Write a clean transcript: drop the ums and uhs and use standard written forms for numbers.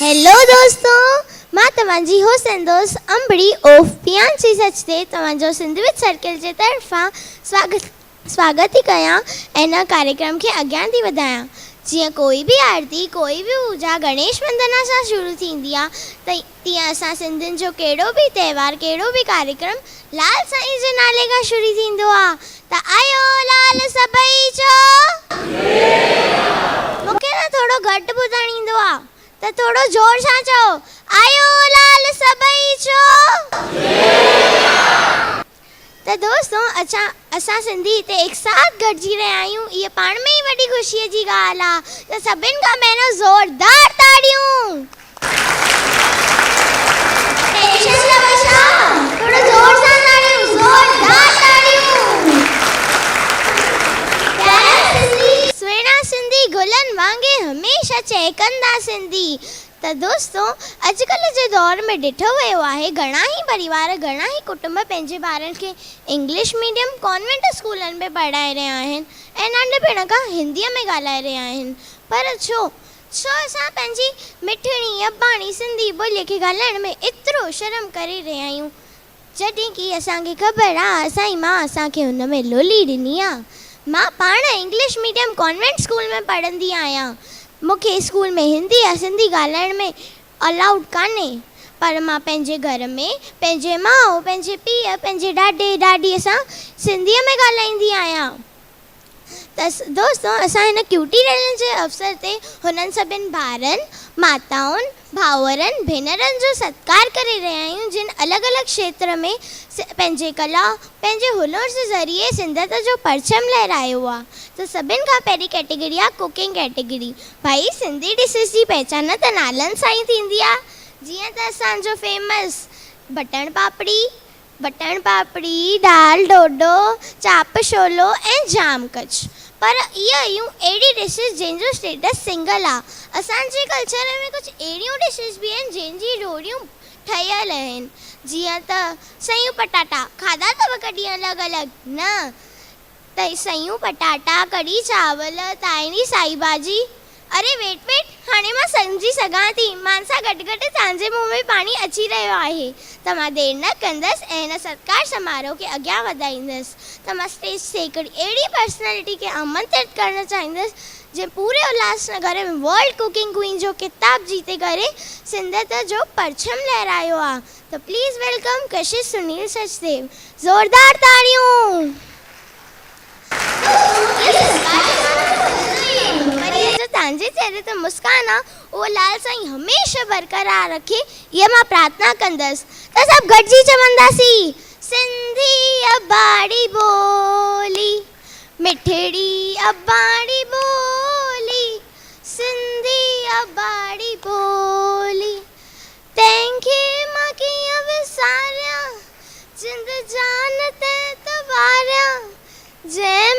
Hello दोस्तों, मां तव्हांजी होस्ट दोस्त अंबड़ी ओफ पियांची सचते तव्हांजो सिंधी विद सर्कल जे तरफ़ां स्वागत थी कयां ऐं हिन कार्यक्रम खे अॻियां थी वधायां। जीअं कोई भी आरती, कोई भी पूजा गणेश वंदना सां शुरू थींदी आहे, तीअं असां सिंधियुनि जो कहिड़ो भी त्योहार, कहिड़ो भी कार्यक्रम लाल साईं जे नाले खां शुरू थींदो आहे। त आयो लाल सभई चओ, मूंखे न थोरो घटि ॿुधणु ईंदो आहे, त थोरो जोर सां चओ, आयो लाल सभई चओ। तो दोस्तों असां सिंधी हिते एक साथ गॾिजी रहिया आहियूं, इहा पाण में ई वॾी ख़ुशीअ जी ॻाल्हि आहे। त सभिनि खां पहिरियों ज़ोरदार ताड़ियूं। टेंशन न वठो, थोरो ज़ोर सां ताड़ियूं, ज़ोरदार ताड़ियूं। प्यारा सिंधी, सुहिणा सिंधी, गुलनि वांगे हमेशह चहकंदा सिंधी। तो दोस्तों अॼुकल्ह जे दौर में ॾिठो वियो आहे, घणा ई परिवार, घणा ई कुटुंब पंहिंजे ॿारनि खे इंग्लिश मीडियम कॉन्वेंट स्कूलनि में पढ़ाए रहिया आहिनि ऐं नंढपिण खां हिंदीअ में ॻाल्हाए रहिया आहिनि। पर छो असां पंहिंजी मिठड़ी अबाणी सिंधी ॿोलीअ खे ॻाल्हाइण में एतिरो शर्म करे रहिया आहियूं, जॾहिं की असांखे ख़बर आहे असांजी माउ असांखे हुन में लोली ॾिनी आहे। मां पाण इंग्लिश मीडियम कॉन्वेंट स्कूल में पढ़ंदी आहियां। मूंखे स्कूल में हिंदी या सिंधी ॻाल्हाइण में अलाउड कान्हे, पर मां पंहिंजे घर में पंहिंजे माउ, पंहिंजे पीउ, पंहिंजे ॾाॾे ॾाॾीअ सां सिंधीअ में ॻाल्हाईंदी आहियां। त दोस्तों असां हिन क्यूटी रैली जे अवसर ते हुननि सभिनि ॿारनि, माताउनि, भाउरनि, भेनरनि जो सत्कार करे रहिया आहियूं, जिन अलॻि अलॻि क्षेत्र में पंहिंजे कला, पंहिंजे हुनर जे ज़रिए सिंधियत जो परचम लहरायो आहे। त सभिनि खां पहिरीं कैटेगरी आहे कुकिंग कैटेगरी। भाई सिंधी डिशेस जी पहचान त नालनि सां ई थींदी आहे। जीअं त असांजो फेमस बटन पापड़ी, दाल डोडो, चाप छोलो ऐं जाम कच। पर इहे आहियूं अहिड़ी डिशेस जंहिंजो स्टेटस सिंगल आहे। असांजे कल्चर में कुझु अहिड़ियूं डिशेस बि आहिनि जंहिंजी जोड़ियूं ठहियल आहिनि। जीअं त सयूं पटाटा, खाधा अथव कॾहिं अलॻि अलॻि? न, त सयूं पटाटा, कढ़ी चावल, ताइरी साई भाॼी। अरे वेट, हाणे मां सम्झी सघां थी, मान सां गॾु गॾु तव्हांजे मुंहं में पाणी अची रहियो आहे। त मां देरि न कंदसि ऐं हिन सत्कार समारोह खे अॻियां वधाईंदसि। त मां स्टेज ते हिकिड़ी अहिड़ी पर्सनैलिटी खे आमंत्रित करणु चाहींदसि जंहिं पूरे उल्हासनगर में वर्ल्ड कुकिंग क्वीन जो किताब जीते करे सिंधियत जो परचम लहरायो आहे। त प्लीज़ वेलकम कशिश सुनील सचदेव। ज़ोरदार ताड़ियूं। तव्हांजे चेहरे ते मुस्कान आहे, उहो लाल साईं हमेशह बरक़रार रखे, इहा मां प्रार्थना कंदसि। त सभु गॾिजी चवंदासीं, सिंधी अबाड़ी ॿोली, मिठड़ी अबाड़ी ॿोली, सिंधी अबाड़ी ॿोली, तंहिंखे मां कीअं विसारियां, जिंद जान ते तवारियां, जंहिं